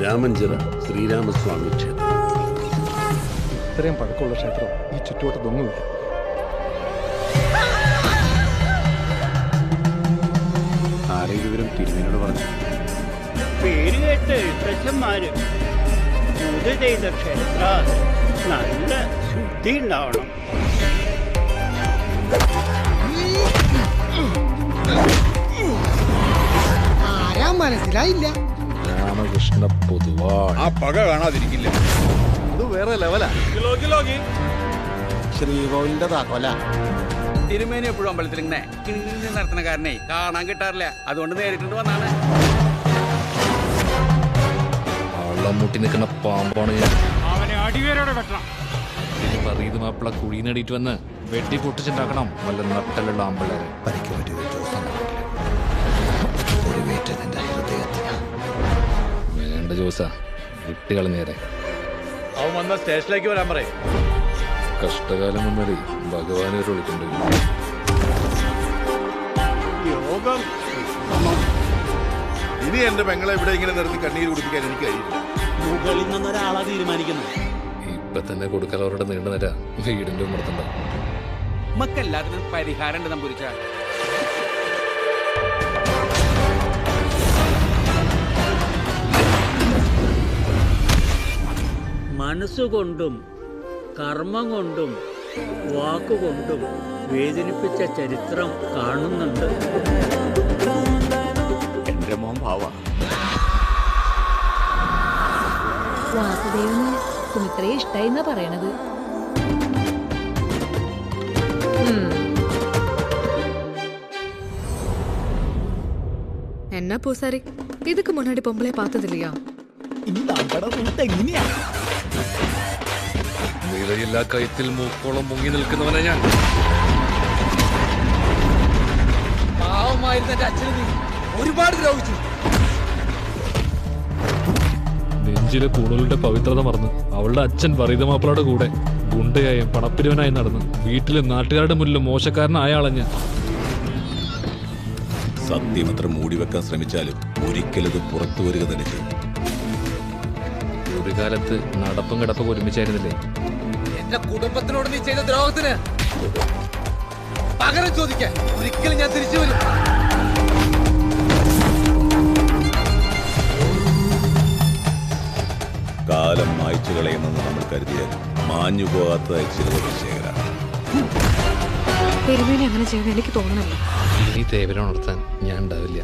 രാമഞ്ചിറ ശ്രീരാമസ്വാമി ക്ഷേത്രം. ഇത്രയും പഴക്കമുള്ള ക്ഷേത്രം ഈ ചുറ്റുവട്ടത്തൊന്നുമില്ല. ആരെ വിവരം തിരുമേനോട് പറഞ്ഞു? പേര് കേട്ട് എഴുത്തച്ഛന്മാര് പൂജ ചെയ്ത ക്ഷേത്ര നല്ല ശുദ്ധി ഉണ്ടാവണം. ആരാ മനസ്സിലായില്ല. രാമകൃഷ്ണ പൊതുവാ ആ പക കാണാതിരിക്കില്ല. അത് വേറെ ലെവലാ. ശ്രീകോവിലിന്റെ താക്കോല. തിരുമേനി എപ്പോഴും അമ്പലത്തിൽ ഇങ്ങനെ കിണി നടത്തുന്ന കാരനെ കാണാൻ കിട്ടാറില്ല. അതുകൊണ്ട് നേരിട്ടുണ്ട് വന്നാണ്. വള്ളം മുട്ടി നിൽക്കുന്ന പാമ്പാണ് ഞാൻ. അവനെ അടിവേരോടെ വെട്ടണം. പറയത് മാപ്പിള കുഴി നേടിയിട്ട് വന്ന് വെട്ടി പൊട്ടിച്ചുണ്ടാക്കണം വല്ല നട്ടലുള്ള ആമ്പിള്ളേരെ. വേണ്ട ജോസാ, വിട്ടുകളി നേരെ. അവൻ വന്ന സ്റ്റേഷനിലേക്ക് വരാൻ പറയും. കഷ്ടകാലം വന്നതേ ഭഗവാനെ വിളിക്കണ്ടല്ലോ. യോഗം ഇനി എന്റെ പെങ്ങളെ ഇവിടെ ഇങ്ങനെ നിർത്തി കണ്ണീര് കുടിപ്പിക്കാൻ എനിക്ക് കഴിയില്ല. മുകളിൽ നിന്നൊരാളാ തീരുമാനിക്കുന്നത്. ഇപ്പൊ തന്നെ കൊടുക്കലവരുടെ നീണ്ടു നേരാ വീടിന്റെ ഉമ്മർത്തുണ്ടോ. നമുക്കെല്ലാത്തിനും പരിഹാരം ഉണ്ട് നമ്പൂരിച്ച. മനസ്സുകൊണ്ടും കർമ്മം കൊണ്ടും വാക്കുകൊണ്ടും വേദനിപ്പിച്ച ചരിത്രം കാണുന്നുണ്ട്. എന്റെ മോൻ ഭാവ വാസുദേവന് സുമിത്രയെ ഇഷ്ടായിന്നാ പറയണത്. என்ன பூசாரி, இதுக்கு முன்னாடி பொம்பளை பார்த்தது இல்லையா? നിലയില്ലാ കയത്തിൽ മൂക്കോളം മുങ്ങി നിൽക്കുന്നവനെ ഞാൻ. ഒരുപാട് ദ്രോഹിച്ചു. നെഞ്ചിലെ പൂണൂലിന്റെ പവിത്രത മറന്ന് അവളുടെ അച്ഛൻ പറീത മാപ്പിളയുടെ കൂടെ ഗുണ്ടയായും പണപ്പിരിവനായി നടന്ന് വീട്ടിലെ നാട്ടുകാരുടെ മുന്നിൽ മോശക്കാരനായ ആളെ ഞാൻ. സത്യം എത്ര മൂടിവെക്കാൻ ശ്രമിച്ചാലും ഒരിക്കലത് പുറത്തു വരിക തന്നെ ചെയ്യും. ഒരു കാലത്ത് നടപ്പും കിടപ്പും ഒരുമിച്ചായിരുന്നില്ലേ? എന്റെ കുടുംബത്തിനോട് നീ ചെയ്ത ദ്രോഹത്തിന് പകരം ചോദിക്കാൻ ഒരിക്കലും ഞാൻ തിരിച്ചു വരും. കാലം മായ്ച്ചു കളയുമെന്ന് നമ്മൾ കരുതിയാൽ മാഞ്ഞു പോകാത്തതായി ചിലത് ശേഖരാണ്. പെരുമേനെ അങ്ങനെ ചെയ്യാൻ എനിക്ക് തോന്നണല്ലോ. ഇനി തേവരെ ഉണർത്താൻ ഞാൻ ഉണ്ടാവില്ല.